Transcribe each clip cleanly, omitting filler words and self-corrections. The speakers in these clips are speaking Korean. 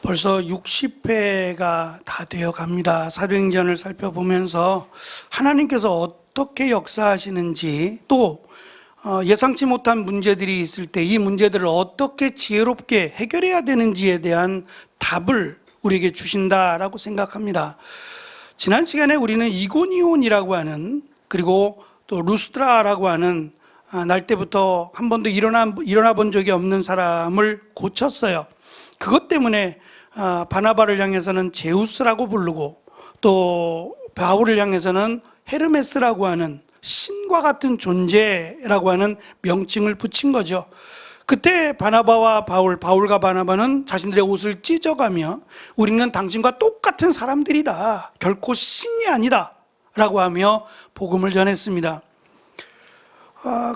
벌써 60회가 다 되어 갑니다. 사도행전을 살펴보면서 하나님께서 어떻게 역사하시는지, 또 예상치 못한 문제들이 있을 때 이 문제들을 어떻게 지혜롭게 해결해야 되는지에 대한 답을 우리에게 주신다라고 생각합니다. 지난 시간에 우리는 이고니온이라고 하는, 그리고 또 루스드라라고 하는 날 때부터 한 번도 일어나 본 적이 없는 사람을 고쳤어요. 그것 때문에 바나바를 향해서는 제우스라고 부르고, 또 바울을 향해서는 헤르메스라고 하는 신과 같은 존재라고 하는 명칭을 붙인 거죠. 그때 바나바와 바울과 바나바는 자신들의 옷을 찢어가며 우리는 당신과 똑같은 사람들이다, 결코 신이 아니다 라고 하며 복음을 전했습니다.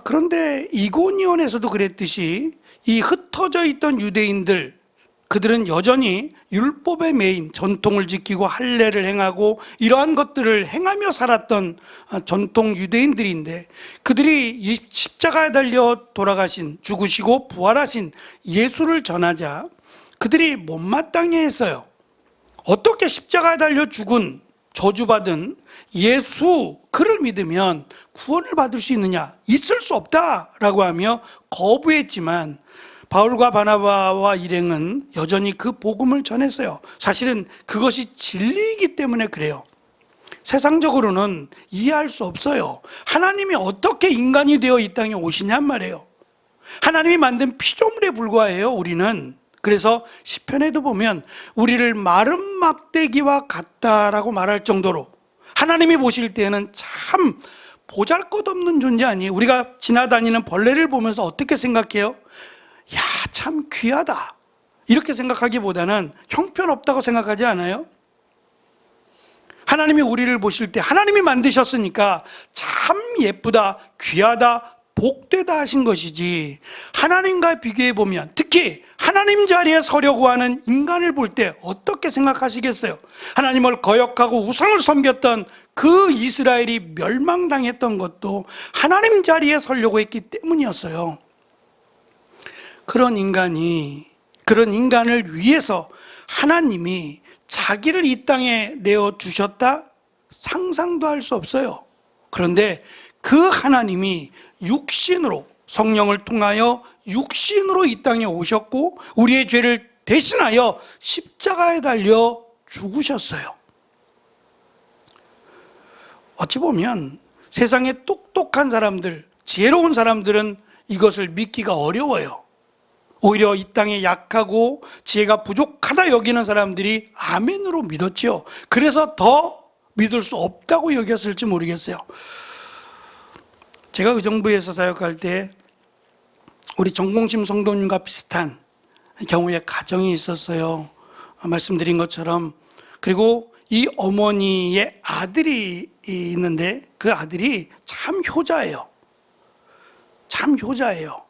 그런데 이고니온에서도 그랬듯이 이 흩어져 있던 유대인들, 그들은 여전히 율법에 매인 전통을 지키고 할례를 행하고 이러한 것들을 행하며 살았던 전통 유대인들인데, 그들이 이 십자가에 달려 돌아가신, 죽으시고 부활하신 예수를 전하자 그들이 못마땅해 했어요. 어떻게 십자가에 달려 죽은, 저주받은 예수, 그를 믿으면 구원을 받을 수 있느냐? 있을 수 없다라고 하며 거부했지만, 바울과 바나바와 일행은 여전히 그 복음을 전했어요. 사실은 그것이 진리이기 때문에 그래요. 세상적으로는 이해할 수 없어요. 하나님이 어떻게 인간이 되어 이 땅에 오시냔 말이에요. 하나님이 만든 피조물에 불과해요, 우리는. 그래서 시편에도 보면 우리를 마른 막대기와 같다라고 말할 정도로 하나님이 보실 때에는 참 보잘것없는 존재 아니에요. 우리가 지나다니는 벌레를 보면서 어떻게 생각해요? 야, 참 귀하다, 이렇게 생각하기보다는 형편없다고 생각하지 않아요? 하나님이 우리를 보실 때 하나님이 만드셨으니까 참 예쁘다, 귀하다, 복되다 하신 것이지, 하나님과 비교해 보면, 특히 하나님 자리에 서려고 하는 인간을 볼 때 어떻게 생각하시겠어요? 하나님을 거역하고 우상을 섬겼던 그 이스라엘이 멸망당했던 것도 하나님 자리에 서려고 했기 때문이었어요. 그런 인간을 위해서 하나님이 자기를 이 땅에 내어주셨다? 상상도 할 수 없어요. 그런데 그 하나님이 육신으로, 성령을 통하여 육신으로 이 땅에 오셨고 우리의 죄를 대신하여 십자가에 달려 죽으셨어요. 어찌 보면 세상에 똑똑한 사람들, 지혜로운 사람들은 이것을 믿기가 어려워요. 오히려 이 땅에 약하고 지혜가 부족하다 여기는 사람들이 아멘으로 믿었죠. 그래서 더 믿을 수 없다고 여겼을지 모르겠어요. 제가 의정부에서 사역할 때 우리 정봉심 성도님과 비슷한 경우의 가정이 있었어요. 말씀드린 것처럼. 그리고 이 어머니의 아들이 있는데 그 아들이 참 효자예요. 참 효자예요.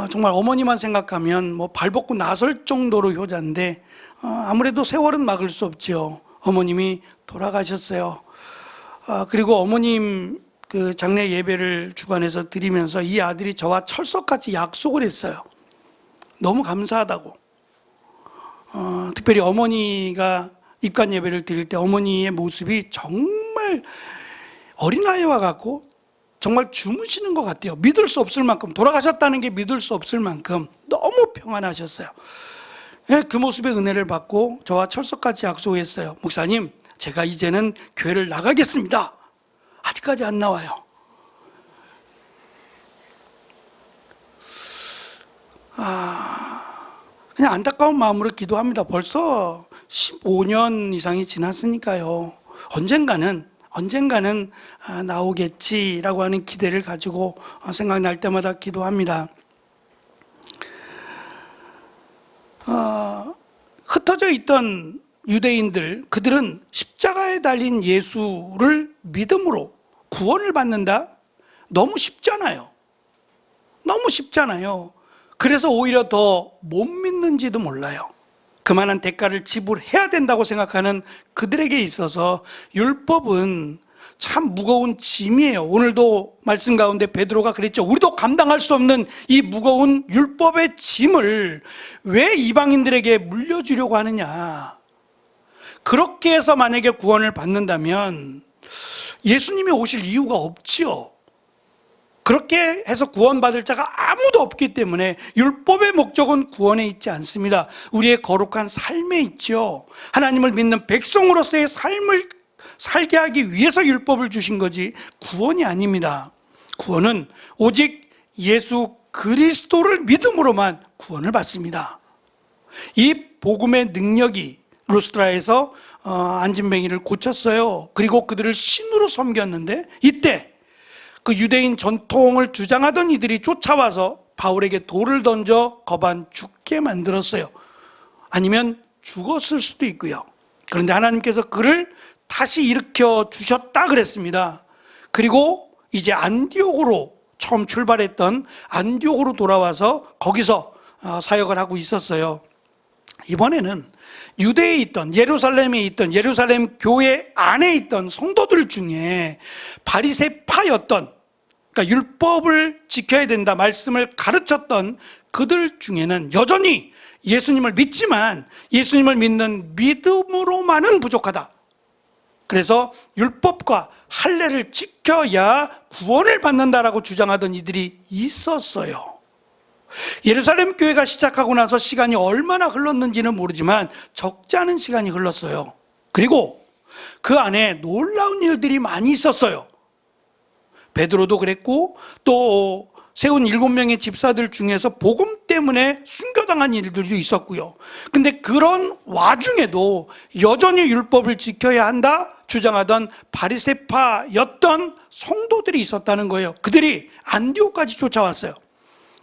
정말 어머니만 생각하면 발벗고 나설 정도로 효자인데, 아무래도 세월은 막을 수 없죠. 어머님이 돌아가셨어요. 그리고 어머님 그 장례 예배를 주관해서 드리면서 이 아들이 저와 철석같이 약속을 했어요. 너무 감사하다고. 특별히 어머니가 입관 예배를 드릴 때 어머니의 모습이 정말 어린아이와 같고 정말 주무시는 것 같아요. 믿을 수 없을 만큼, 돌아가셨다는 게 믿을 수 없을 만큼 너무 평안하셨어요. 그 모습의 은혜를 받고 저와 철석같이 약속했어요. 목사님, 제가 이제는 교회를 나가겠습니다. 아직까지 안 나와요. 그냥 안타까운 마음으로 기도합니다. 벌써 15년 이상이 지났으니까요. 언젠가는 나오겠지라고 하는 기대를 가지고 생각날 때마다 기도합니다. 흩어져 있던 유대인들, 그들은 십자가에 달린 예수를 믿음으로 구원을 받는다? 너무 쉽잖아요. 그래서 오히려 더 못 믿는지도 몰라요. 그만한 대가를 지불해야 된다고 생각하는 그들에게 있어서 율법은 참 무거운 짐이에요. 오늘도 말씀 가운데 베드로가 그랬죠. 우리도 감당할 수 없는 이 무거운 율법의 짐을 왜 이방인들에게 물려주려고 하느냐. 그렇게 해서 만약에 구원을 받는다면 예수님이 오실 이유가 없지요. 그렇게 해서 구원받을 자가 아무도 없기 때문에 율법의 목적은 구원에 있지 않습니다. 우리의 거룩한 삶에 있죠. 하나님을 믿는 백성으로서의 삶을 살게 하기 위해서 율법을 주신 거지 구원이 아닙니다. 구원은 오직 예수 그리스도를 믿음으로만 구원을 받습니다. 이 복음의 능력이 루스드라에서 안진뱅이를 고쳤어요. 그리고 그들을 신으로 섬겼는데 이때 그 유대인 전통을 주장하던 이들이 쫓아와서 바울에게 돌을 던져 거반 죽게 만들었어요. 아니면 죽었을 수도 있고요. 그런데 하나님께서 그를 다시 일으켜 주셨다 그랬습니다. 그리고 이제 안디옥으로 처음 출발했던 안디옥으로 돌아와서 거기서 사역을 하고 있었어요. 이번에는 유대에 있던 예루살렘에 있던 예루살렘 교회 안에 있던 성도들 중에 바리새파였던, 그러니까 율법을 지켜야 된다 말씀을 가르쳤던 그들 중에는 여전히 예수님을 믿지만 예수님을 믿는 믿음으로만은 부족하다. 그래서 율법과 할례를 지켜야 구원을 받는다라고 주장하던 이들이 있었어요. 예루살렘 교회가 시작하고 나서 시간이 얼마나 흘렀는지는 모르지만 적지 않은 시간이 흘렀어요. 그리고 그 안에 놀라운 일들이 많이 있었어요. 베드로도 그랬고 또 세운 7명의 집사들 중에서 복음 때문에 순교당한 일들도 있었고요. 근데 그런 와중에도 여전히 율법을 지켜야 한다 주장하던 바리새파였던 성도들이 있었다는 거예요. 그들이 안디옥까지 쫓아왔어요.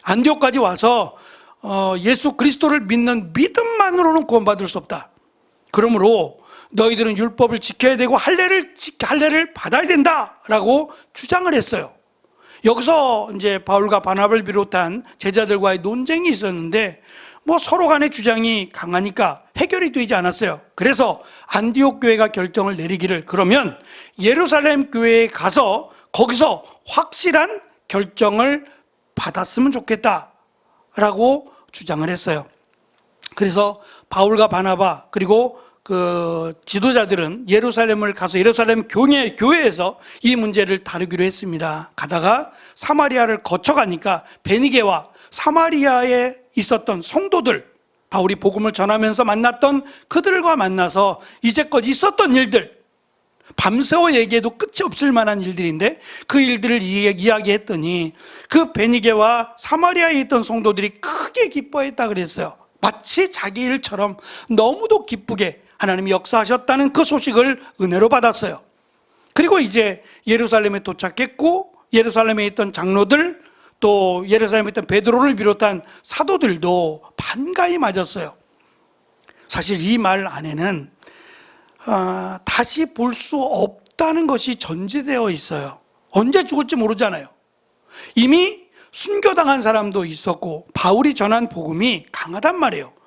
안디옥까지 와서 예수 그리스도를 믿는 믿음만으로는 구원받을 수 없다. 그러므로 너희들은 율법을 지켜야 되고 할례를 받아야 된다라고 주장을 했어요. 여기서 이제 바울과 바나바를 비롯한 제자들과의 논쟁이 있었는데 서로 간의 주장이 강하니까 해결이 되지 않았어요. 그래서 안디옥 교회가 결정을 내리기를 그러면 예루살렘 교회에 가서 거기서 확실한 결정을 받았으면 좋겠다라고 주장을 했어요. 그래서 바울과 바나바 그리고 그 지도자들은 예루살렘을 가서 예루살렘 교회에서 이 문제를 다루기로 했습니다. 가다가 사마리아를 거쳐가니까 베니게와 사마리아에 있었던 성도들, 바울이 복음을 전하면서 만났던 그들과 만나서 이제껏 있었던 일들, 밤새워 얘기해도 끝이 없을 만한 일들인데 그 일들을 이야기했더니 그 베니게와 사마리아에 있던 성도들이 크게 기뻐했다 그랬어요. 마치 자기 일처럼 너무도 기쁘게 하나님이 역사하셨다는 그 소식을 은혜로 받았어요. 그리고 이제 예루살렘에 도착했고 예루살렘에 있던 장로들 또 예루살렘에 있던 베드로를 비롯한 사도들도 반가이 맞았어요. 사실 이 말 안에는 다시 볼 수 없다는 것이 전제되어 있어요. 언제 죽을지 모르잖아요. 이미 순교당한 사람도 있었고 바울이 전한 복음이 강하단 말이에요.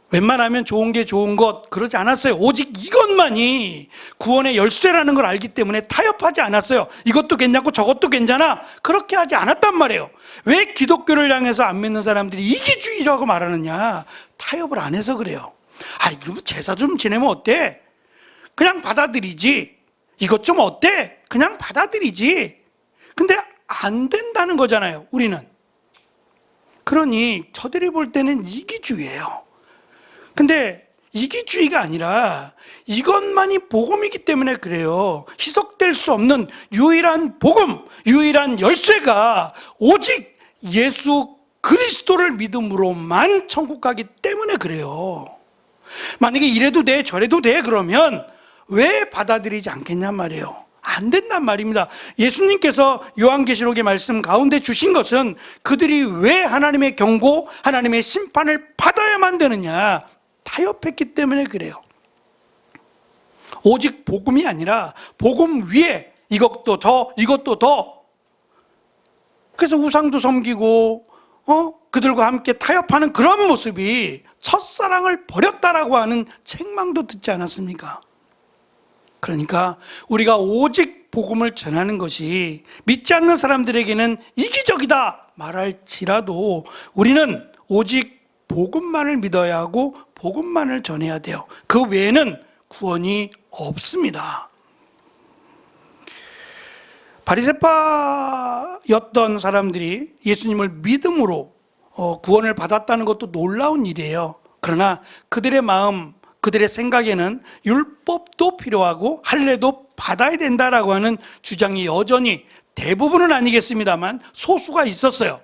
웬만하면 좋은 게 좋은 것 그러지 않았어요. 오직 이것만이 구원의 열쇠라는 걸 알기 때문에 타협하지 않았어요. 이것도 괜찮고 저것도 괜찮아 그렇게 하지 않았단 말이에요. 왜 기독교를 향해서 안 믿는 사람들이 이기주의라고 말하느냐, 타협을 안 해서 그래요. 이거 제사 좀 지내면 어때? 그냥 받아들이지. 이것 좀 어때? 그냥 받아들이지. 근데 안 된다는 거잖아요, 우리는. 그러니 저들이 볼 때는 이기주의예요. 근데 이기주의가 아니라 이것만이 복음이기 때문에 그래요. 희석될 수 없는 유일한 복음, 유일한 열쇠가 오직 예수 그리스도를 믿음으로만 천국 가기 때문에 그래요. 만약에 이래도 돼 저래도 돼 그러면 왜 받아들이지 않겠냔 말이에요. 안 된단 말입니다. 예수님께서 요한계시록의 말씀 가운데 주신 것은 그들이 왜 하나님의 경고, 하나님의 심판을 받아야만 되느냐, 타협했기 때문에 그래요. 오직 복음이 아니라 복음 위에 이것도 더 이것도 더, 그래서 우상도 섬기고 그들과 함께 타협하는 그런 모습이 첫사랑을 버렸다라고 하는 책망도 듣지 않았습니까? 그러니까 우리가 오직 복음을 전하는 것이 믿지 않는 사람들에게는 이기적이다 말할지라도 우리는 오직 복음만을 믿어야 하고 복음만을 전해야 돼요. 그 외에는 구원이 없습니다. 바리새파였던 사람들이 예수님을 믿음으로 구원을 받았다는 것도 놀라운 일이에요. 그러나 그들의 마음, 그들의 생각에는 율법도 필요하고 할례도 받아야 된다라고 하는 주장이 여전히, 대부분은 아니겠습니다만 소수가 있었어요.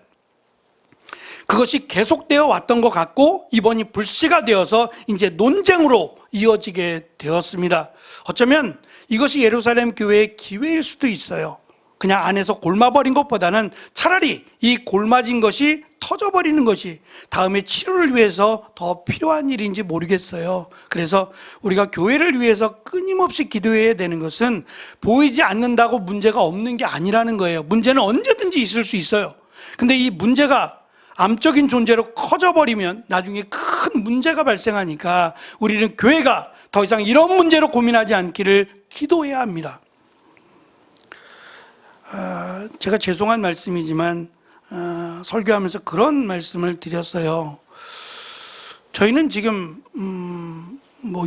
그것이 계속되어 왔던 것 같고 이번이 불씨가 되어서 이제 논쟁으로 이어지게 되었습니다. 어쩌면 이것이 예루살렘 교회의 기회일 수도 있어요. 그냥 안에서 골마버린 것보다는 차라리 이 골마진 것이 터져버리는 것이 다음에 치료를 위해서 더 필요한 일인지 모르겠어요. 그래서 우리가 교회를 위해서 끊임없이 기도해야 되는 것은 보이지 않는다고 문제가 없는 게 아니라는 거예요. 문제는 언제든지 있을 수 있어요. 근데 이 문제가 암적인 존재로 커져버리면 나중에 큰 문제가 발생하니까 우리는 교회가 더 이상 이런 문제로 고민하지 않기를 기도해야 합니다. 제가 죄송한 말씀이지만 설교하면서 그런 말씀을 드렸어요. 저희는 지금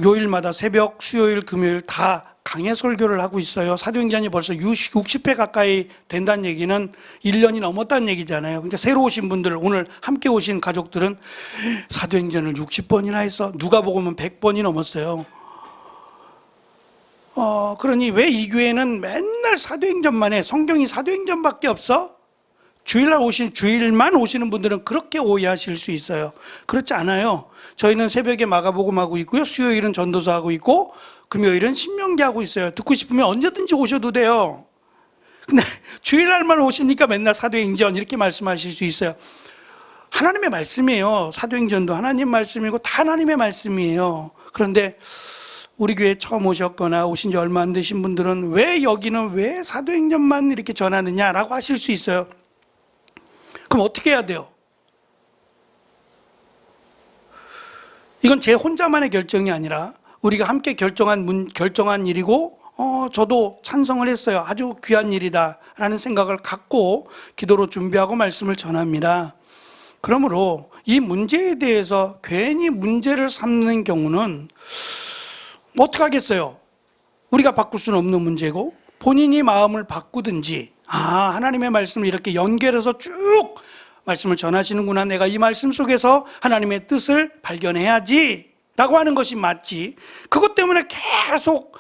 요일마다 새벽, 수요일, 금요일 다 강해 설교를 하고 있어요. 사도행전이 벌써 60회 가까이 된다는 얘기는 1년이 넘었다는 얘기잖아요. 그러니까 새로 오신 분들, 오늘 함께 오신 가족들은 사도행전을 60번이나 했어. 누가복음은 100번이 넘었어요. 그러니 왜 이 교회는 맨날 사도행전만 해? 성경이 사도행전밖에 없어? 주일만 오시는 분들은 그렇게 오해하실 수 있어요. 그렇지 않아요. 저희는 새벽에 마가복음 하고 있고요. 수요일은 전도서 하고 있고 금요일은 신명기 하고 있어요. 듣고 싶으면 언제든지 오셔도 돼요. 근데 주일날만 오시니까 맨날 사도행전 이렇게 말씀하실 수 있어요. 하나님의 말씀이에요. 사도행전도 하나님 말씀이고 다 하나님의 말씀이에요. 그런데 우리 교회 처음 오셨거나 오신 지 얼마 안 되신 분들은 왜 여기는 왜 사도행전만 이렇게 전하느냐라고 하실 수 있어요. 그럼 어떻게 해야 돼요? 이건 제 혼자만의 결정이 아니라 우리가 함께 결정한 일이고 저도 찬성을 했어요. 아주 귀한 일이다라는 생각을 갖고 기도로 준비하고 말씀을 전합니다. 그러므로 이 문제에 대해서 괜히 문제를 삼는 경우는 어떻게 하겠어요? 우리가 바꿀 수는 없는 문제고 본인이 마음을 바꾸든지 하나님의 말씀을 이렇게 연결해서 쭉 말씀을 전하시는구나. 내가 이 말씀 속에서 하나님의 뜻을 발견해야지 라고 하는 것이 맞지. 그것 때문에 계속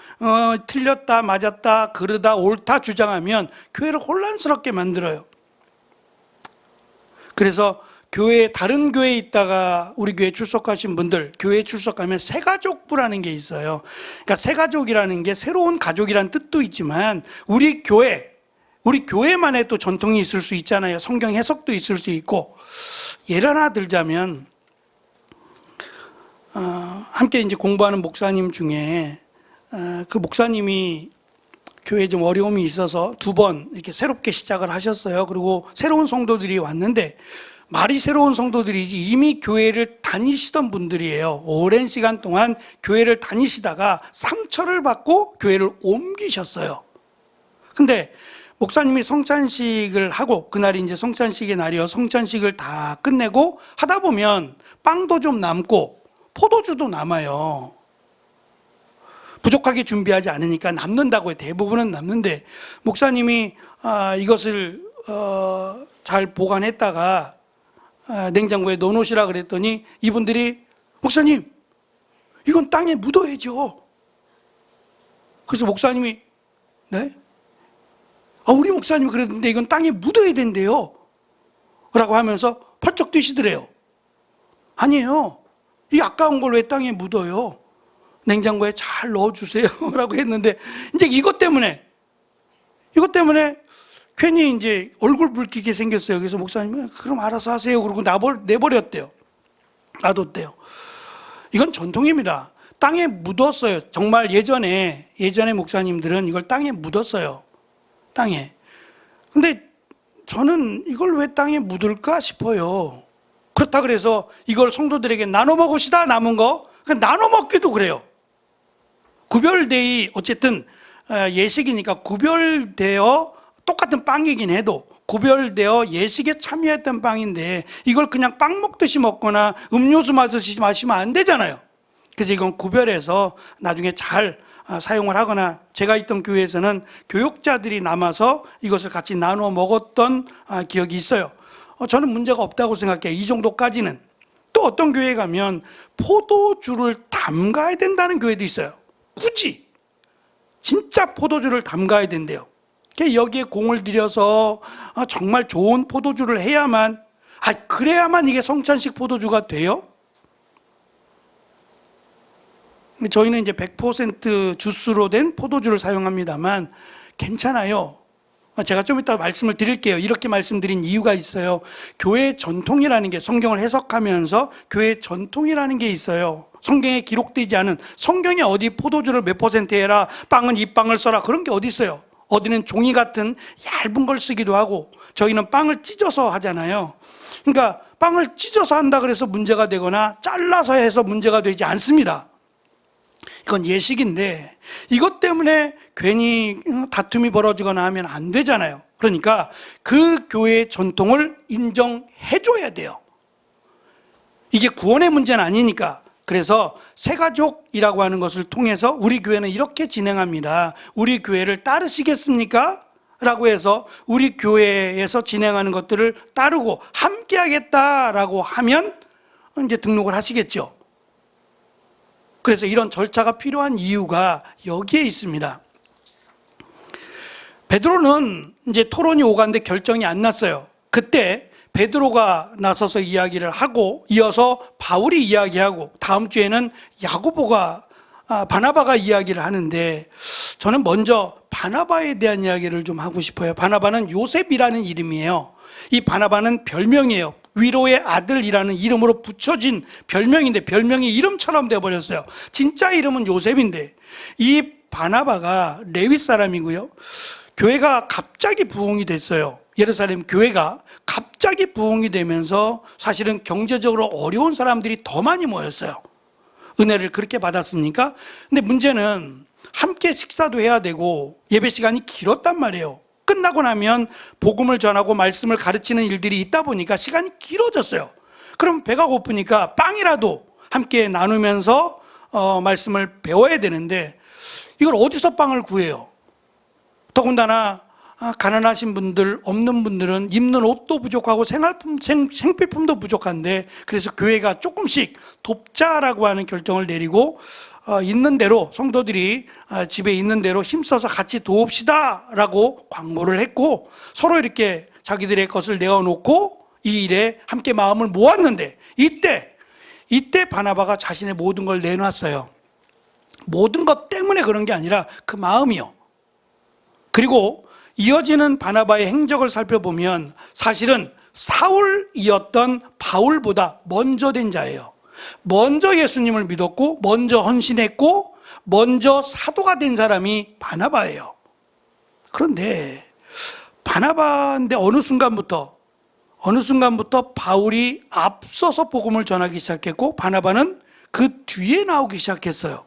틀렸다 맞았다 그르다 옳다 주장하면 교회를 혼란스럽게 만들어요. 그래서 다른 교회에 있다가 우리 교회에 출석하신 분들, 교회에 출석하면 새가족부라는 게 있어요. 그러니까 새가족이라는 게 새로운 가족이라는 뜻도 있지만 우리 교회만의 또 전통이 있을 수 있잖아요. 성경 해석도 있을 수 있고. 예를 하나 들자면 함께 이제 공부하는 목사님 중에 그 목사님이 교회에 좀 어려움이 있어서 2번 이렇게 새롭게 시작을 하셨어요. 그리고 새로운 성도들이 왔는데 말이 새로운 성도들이지 이미 교회를 다니시던 분들이에요. 오랜 시간 동안 교회를 다니시다가 상처를 받고 교회를 옮기셨어요. 근데 목사님이 성찬식을 하고 그날이 이제 성찬식의 날이어 성찬식을 다 끝내고 하다 보면 빵도 좀 남고 포도주도 남아요. 부족하게 준비하지 않으니까 남는다고요. 대부분은 남는데 목사님이 이것을 잘 보관했다가 냉장고에 넣어놓으시라 그랬더니 이분들이 목사님 이건 땅에 묻어야죠. 그래서 목사님이 네? 우리 목사님이 그랬는데 이건 땅에 묻어야 된대요 라고 하면서 펄쩍 뛰시더래요. 아니에요. 이 아까운 걸 왜 땅에 묻어요? 냉장고에 잘 넣어주세요 라고 했는데 이제 이것 때문에 괜히 이제 얼굴 붉히게 생겼어요. 그래서 목사님이 그럼 알아서 하세요 그러고 내버렸대요. 놔뒀대요. 이건 전통입니다. 땅에 묻었어요. 정말 예전에 목사님들은 이걸 땅에 묻었어요. 땅에. 근데 저는 이걸 왜 땅에 묻을까 싶어요. 그렇다 그래서 이걸 성도들에게 나눠 먹읍시다 남은 거. 나눠 먹기도 그래요. 구별되이 어쨌든 예식이니까 구별되어 똑같은 빵이긴 해도 구별되어 예식에 참여했던 빵인데 이걸 그냥 빵 먹듯이 먹거나 음료수 마시듯이 마시면 안 되잖아요. 그래서 이건 구별해서 나중에 잘 사용을 하거나, 제가 있던 교회에서는 교육자들이 남아서 이것을 같이 나누어 먹었던 기억이 있어요. 저는 문제가 없다고 생각해요. 이 정도까지는. 또 어떤 교회에 가면 포도주를 담가야 된다는 교회도 있어요. 굳이 진짜 포도주를 담가야 된대요. 여기에 공을 들여서 정말 좋은 포도주를 해야만, 그래야만 이게 성찬식 포도주가 돼요? 저희는 이제 100% 주스로 된 포도주를 사용합니다만 괜찮아요. 제가 좀 이따 말씀을 드릴게요. 이렇게 말씀드린 이유가 있어요. 교회의 전통이라는 게, 성경을 해석하면서 교회의 전통이라는 게 있어요. 성경에 기록되지 않은, 성경에 어디 포도주를 몇 퍼센트 해라, 빵은 이 빵을 써라, 그런 게 어디 있어요. 어디는 종이 같은 얇은 걸 쓰기도 하고, 저희는 빵을 찢어서 하잖아요. 그러니까 빵을 찢어서 한다 그래서 문제가 되거나 잘라서 해서 문제가 되지 않습니다. 이건 예식인데 이것 때문에 괜히 다툼이 벌어지거나 하면 안 되잖아요. 그러니까 그 교회의 전통을 인정해줘야 돼요. 이게 구원의 문제는 아니니까. 그래서 새가족이라고 하는 것을 통해서 우리 교회는 이렇게 진행합니다. 우리 교회를 따르시겠습니까? 라고 해서 우리 교회에서 진행하는 것들을 따르고 함께 하겠다라고 하면 이제 등록을 하시겠죠. 그래서 이런 절차가 필요한 이유가 여기에 있습니다. 베드로는 이제 토론이 오가는데 결정이 안 났어요. 그때 베드로가 나서서 이야기를 하고 이어서 바울이 이야기하고 다음 주에는 바나바가 이야기를 하는데, 저는 먼저 바나바에 대한 이야기를 좀 하고 싶어요. 바나바는 요셉이라는 이름이에요. 이 바나바는 별명이에요. 위로의 아들이라는 이름으로 붙여진 별명인데 별명이 이름처럼 돼버렸어요. 진짜 이름은 요셉인데, 이 바나바가 레위 사람이고요. 교회가 갑자기 부흥이 됐어요. 예루살렘 교회가 갑자기 부흥이 되면서 사실은 경제적으로 어려운 사람들이 더 많이 모였어요. 은혜를 그렇게 받았으니까. 근데 문제는 함께 식사도 해야 되고 예배 시간이 길었단 말이에요. 끝나고 나면 복음을 전하고 말씀을 가르치는 일들이 있다 보니까 시간이 길어졌어요. 그럼 배가 고프니까 빵이라도 함께 나누면서 말씀을 배워야 되는데 이걸 어디서 빵을 구해요? 더군다나 가난하신 분들, 없는 분들은 입는 옷도 부족하고 생필품도 부족한데, 그래서 교회가 조금씩 돕자라고 하는 결정을 내리고 있는 대로, 성도들이 집에 있는 대로 힘써서 같이 도웁시다 라고 광고를 했고, 서로 이렇게 자기들의 것을 내어놓고 이 일에 함께 마음을 모았는데, 이때 바나바가 자신의 모든 걸 내놨어요. 모든 것 때문에 그런 게 아니라 그 마음이요. 그리고 이어지는 바나바의 행적을 살펴보면 사실은 사울이었던 바울보다 먼저 된 자예요. 먼저 예수님을 믿었고 먼저 헌신했고 먼저 사도가 된 사람이 바나바예요. 그런데 바나바인데 어느 순간부터 바울이 앞서서 복음을 전하기 시작했고 바나바는 그 뒤에 나오기 시작했어요.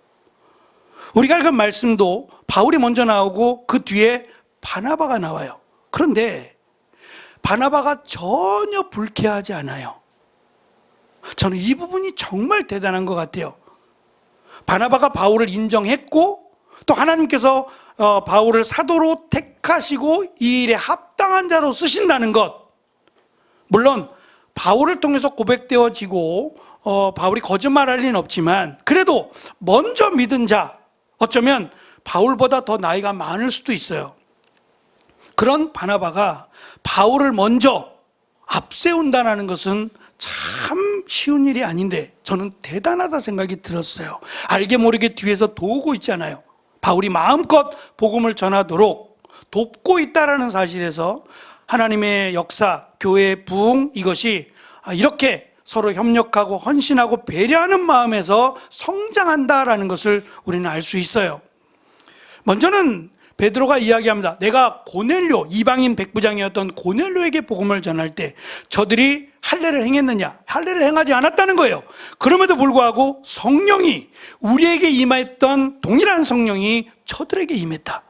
우리가 읽은 말씀도 바울이 먼저 나오고 그 뒤에 바나바가 나와요. 그런데 바나바가 전혀 불쾌하지 않아요. 저는 이 부분이 정말 대단한 것 같아요. 바나바가 바울을 인정했고 또 하나님께서 바울을 사도로 택하시고 이 일에 합당한 자로 쓰신다는 것, 물론 바울을 통해서 고백되어지고 바울이 거짓말할 리는 없지만 그래도 먼저 믿은 자, 어쩌면 바울보다 더 나이가 많을 수도 있어요. 그런 바나바가 바울을 먼저 앞세운다는 것은 참 쉬운 일이 아닌데 저는 대단하다 생각이 들었어요. 알게 모르게 뒤에서 도우고 있잖아요. 바울이 마음껏 복음을 전하도록 돕고 있다는 사실에서 하나님의 역사, 교회의 부흥, 이것이 이렇게 서로 협력하고 헌신하고 배려하는 마음에서 성장한다라는 것을 우리는 알 수 있어요. 먼저는 베드로가 이야기합니다. 내가 고넬료, 이방인 백부장이었던 고넬료에게 복음을 전할 때 저들이 할례를 행했느냐? 할례를 행하지 않았다는 거예요. 그럼에도 불구하고 성령이, 우리에게 임했던 동일한 성령이 저들에게 임했다.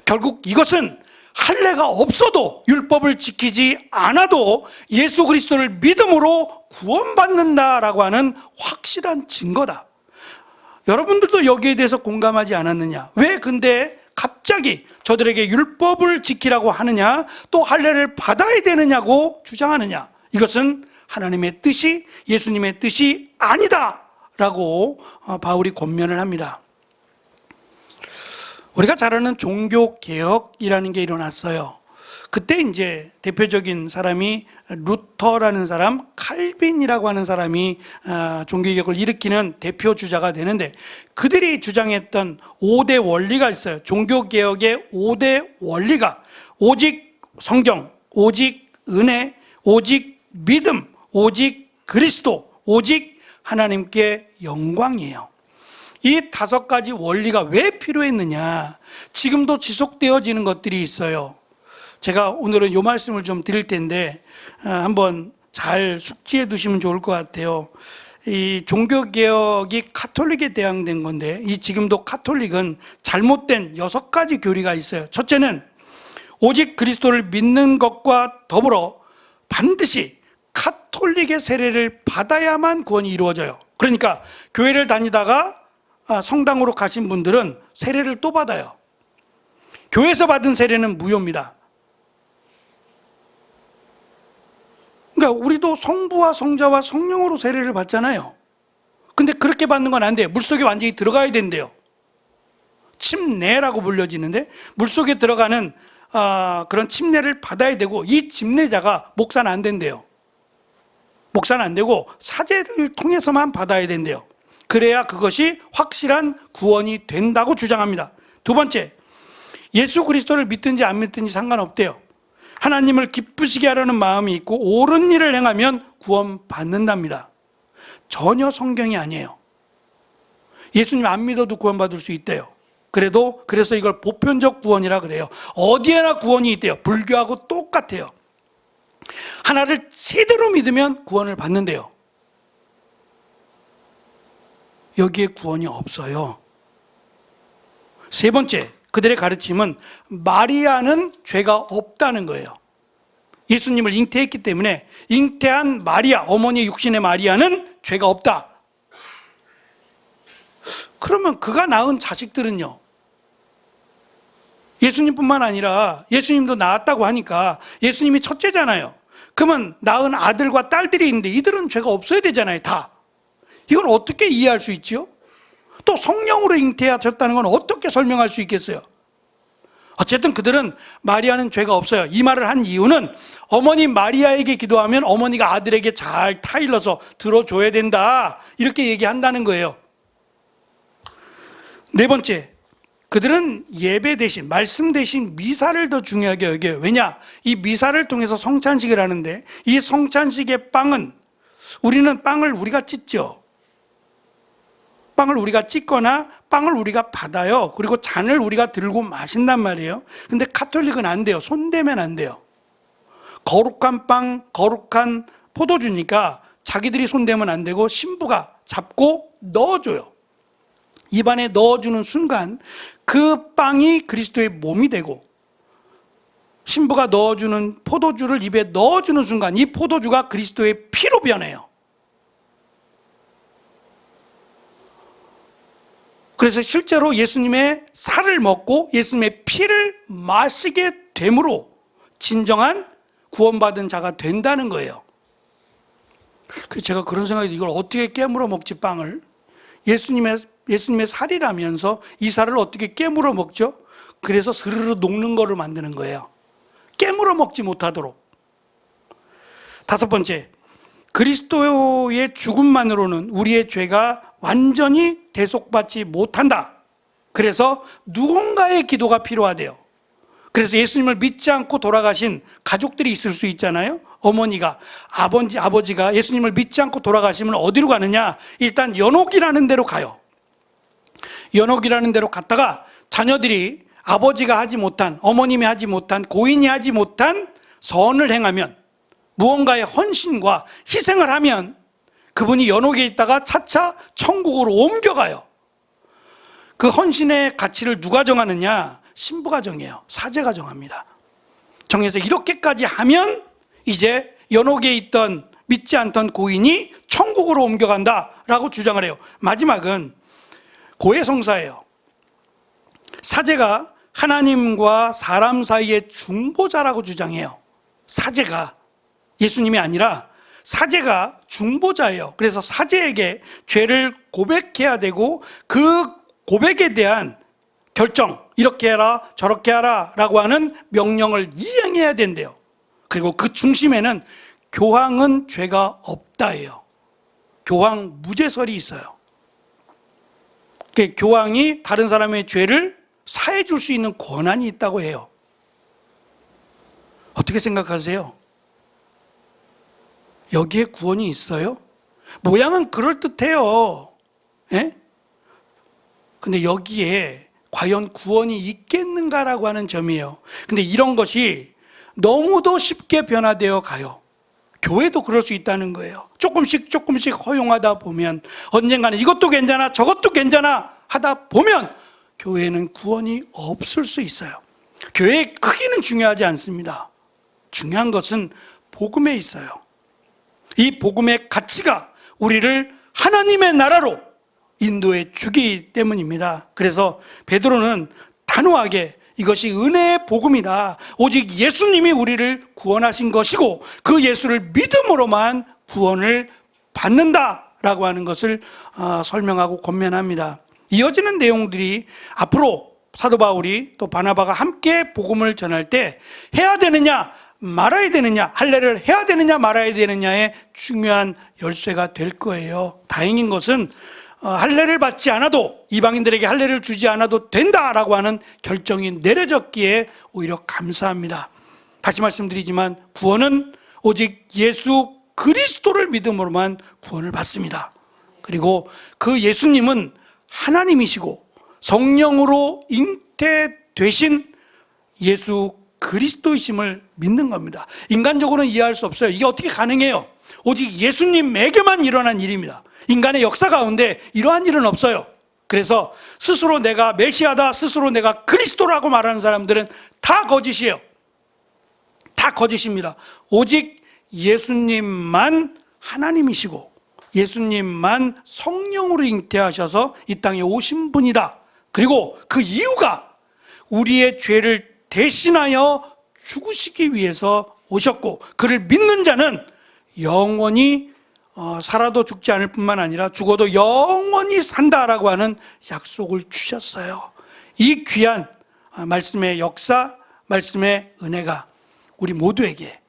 결국 이것은 할례가 없어도, 율법을 지키지 않아도 예수 그리스도를 믿음으로 구원받는다라고 하는 확실한 증거다. 여러분들도 여기에 대해서 공감하지 않았느냐? 왜 근데 갑자기 저들에게 율법을 지키라고 하느냐, 또 할례를 받아야 되느냐고 주장하느냐? 이것은 하나님의 뜻이, 예수님의 뜻이 아니다라고 바울이 권면을 합니다. 우리가 잘 아는 종교개혁이라는 게 일어났어요. 그때 이제 대표적인 사람이 루터라는 사람, 칼빈이라고 하는 사람이 종교개혁을 일으키는 대표 주자가 되는데, 그들이 주장했던 5대 원리가 있어요. 종교개혁의 5대 원리가 오직 성경, 오직 은혜, 오직 믿음, 오직 그리스도, 오직 하나님께 영광이에요. 이 5가지 원리가 왜 필요했느냐? 지금도 지속되어지는 것들이 있어요. 제가 오늘은 이 말씀을 좀 드릴 텐데 한번 잘 숙지해 두시면 좋을 것 같아요. 이 종교개혁이 카톨릭에 대항된 건데, 이 지금도 카톨릭은 잘못된 6가지 교리가 있어요. 첫째는 오직 그리스도를 믿는 것과 더불어 반드시 카톨릭의 세례를 받아야만 구원이 이루어져요. 그러니까 교회를 다니다가 성당으로 가신 분들은 세례를 또 받아요. 교회에서 받은 세례는 무효입니다. 그러니까 우리도 성부와 성자와 성령으로 세례를 받잖아요. 근데 그렇게 받는 건 안 돼요. 물속에 완전히 들어가야 된대요. 침례라고 불려지는데, 물속에 들어가는 그런 침례를 받아야 되고, 이 침례자가 목사는 안 된대요. 목사는 안 되고 사제를 통해서만 받아야 된대요. 그래야 그것이 확실한 구원이 된다고 주장합니다. 두 번째, 예수 그리스도를 믿든지 안 믿든지 상관없대요. 하나님을 기쁘시게 하려는 마음이 있고 옳은 일을 행하면 구원받는답니다. 전혀 성경이 아니에요. 예수님 안 믿어도 구원받을 수 있대요. 그래서 이걸 보편적 구원이라 그래요. 어디에나 구원이 있대요. 불교하고 똑같아요. 하나를 제대로 믿으면 구원을 받는데요. 여기에 구원이 없어요. 세 번째, 그들의 가르침은 마리아는 죄가 없다는 거예요. 예수님을 잉태했기 때문에 잉태한 마리아, 어머니 육신의 마리아는 죄가 없다. 그러면 그가 낳은 자식들은요? 예수님뿐만 아니라 예수님도 낳았다고 하니까 예수님이 첫째잖아요. 그러면 낳은 아들과 딸들이 있는데 이들은 죄가 없어야 되잖아요, 다. 이걸 어떻게 이해할 수 있죠? 또 성령으로 잉태하셨다는 건 어떻게 설명할 수 있겠어요? 어쨌든 그들은 마리아는 죄가 없어요. 이 말을 한 이유는 어머니 마리아에게 기도하면 어머니가 아들에게 잘 타일러서 들어줘야 된다, 이렇게 얘기한다는 거예요. 네 번째, 그들은 예배 대신, 말씀 대신 미사를 더 중요하게 여겨요. 왜냐? 이 미사를 통해서 성찬식을 하는데, 이 성찬식의 빵은, 우리는 빵을 우리가 찢죠. 빵을 우리가 찢거나 빵을 우리가 받아요. 그리고 잔을 우리가 들고 마신단 말이에요. 근데 카톨릭은 안 돼요. 손대면 안 돼요. 거룩한 빵, 거룩한 포도주니까 자기들이 손대면 안 되고 신부가 잡고 넣어줘요. 입안에 넣어주는 순간 그 빵이 그리스도의 몸이 되고, 신부가 넣어주는 포도주를 입에 넣어주는 순간 이 포도주가 그리스도의 피로 변해요. 그래서 실제로 예수님의 살을 먹고 예수님의 피를 마시게 됨으로 진정한 구원받은 자가 된다는 거예요. 제가 그런 생각이, 이걸 어떻게 깨물어 먹지, 빵을? 예수님의 살이라면서 이 살을 어떻게 깨물어 먹죠? 그래서 스르르 녹는 거를 만드는 거예요. 깨물어 먹지 못하도록. 다섯 번째, 그리스도의 죽음만으로는 우리의 죄가 완전히 대속받지 못한다. 그래서 누군가의 기도가 필요하대요. 그래서 예수님을 믿지 않고 돌아가신 가족들이 있을 수 있잖아요. 어머니가, 아버지가 예수님을 믿지 않고 돌아가시면 어디로 가느냐? 일단 연옥이라는 데로 가요. 연옥이라는 데로 갔다가 자녀들이 아버지가 하지 못한, 어머님이 하지 못한, 고인이 하지 못한 선을 행하면 무언가의 헌신과 희생을 하면 그분이 연옥에 있다가 차차 천국으로 옮겨가요. 그 헌신의 가치를 누가 정하느냐? 신부가 정해요. 사제가 정합니다. 정해서 이렇게까지 하면 이제 연옥에 있던 믿지 않던 고인이 천국으로 옮겨간다라고 주장을 해요. 마지막은 고해성사예요. 사제가 하나님과 사람 사이의 중보자라고 주장해요. 사제가, 예수님이 아니라 사제가 중보자예요. 그래서 사제에게 죄를 고백해야 되고 그 고백에 대한 결정, 이렇게 해라 저렇게 하라 라고 하는 명령을 이행해야 된대요. 그리고 그 중심에는 교황은 죄가 없다예요. 교황 무죄설이 있어요. 교황이 다른 사람의 죄를 사해 줄 수 있는 권한이 있다고 해요. 어떻게 생각하세요? 여기에 구원이 있어요? 모양은 그럴듯해요. 예? 근데 여기에 과연 구원이 있겠는가라고 하는 점이에요. 근데 이런 것이 너무도 쉽게 변화되어 가요. 교회도 그럴 수 있다는 거예요. 조금씩 허용하다 보면 언젠가는 이것도 괜찮아 저것도 괜찮아 하다 보면 교회는 구원이 없을 수 있어요. 교회의 크기는 중요하지 않습니다. 중요한 것은 복음에 있어요. 이 복음의 가치가 우리를 하나님의 나라로 인도해 주기 때문입니다. 그래서 베드로는 단호하게 이것이 은혜의 복음이다. 오직 예수님이 우리를 구원하신 것이고 그 예수를 믿음으로만 구원을 받는다라고 하는 것을 설명하고 권면합니다. 이어지는 내용들이 앞으로 사도 바울이 또 바나바가 함께 복음을 전할 때 해야 되느냐 말아야 되느냐, 할례를 해야 되느냐 말아야 되느냐의 중요한 열쇠가 될 거예요. 다행인 것은 할례를 받지 않아도, 이방인들에게 할례를 주지 않아도 된다라고 하는 결정이 내려졌기에 오히려 감사합니다. 다시 말씀드리지만 구원은 오직 예수 그리스도를 믿음으로만 구원을 받습니다. 그리고 그 예수님은 하나님이시고 성령으로 잉태되신 예수 그리스도이심을 믿는 겁니다. 인간적으로는 이해할 수 없어요. 이게 어떻게 가능해요? 오직 예수님에게만 일어난 일입니다. 인간의 역사 가운데 이러한 일은 없어요. 그래서 스스로 내가 메시아다, 스스로 내가 그리스도라고 말하는 사람들은 다 거짓이에요. 다 거짓입니다. 오직 예수님만 하나님이시고 예수님만 성령으로 잉태하셔서 이 땅에 오신 분이다. 그리고 그 이유가 우리의 죄를 대신하여 죽으시기 위해서 오셨고 그를 믿는 자는 영원히 살아도 죽지 않을 뿐만 아니라 죽어도 영원히 산다라고 하는 약속을 주셨어요. 이 귀한 말씀의 역사, 말씀의 은혜가 우리 모두에게,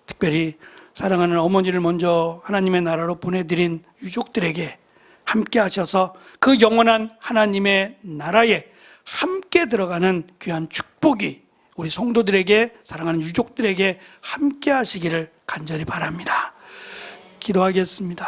특별히 사랑하는 어머니를 먼저 하나님의 나라로 보내드린 유족들에게 함께 하셔서 그 영원한 하나님의 나라에 함께 들어가는 귀한 축복이 우리 성도들에게, 사랑하는 유족들에게 함께 하시기를 간절히 바랍니다. 기도하겠습니다.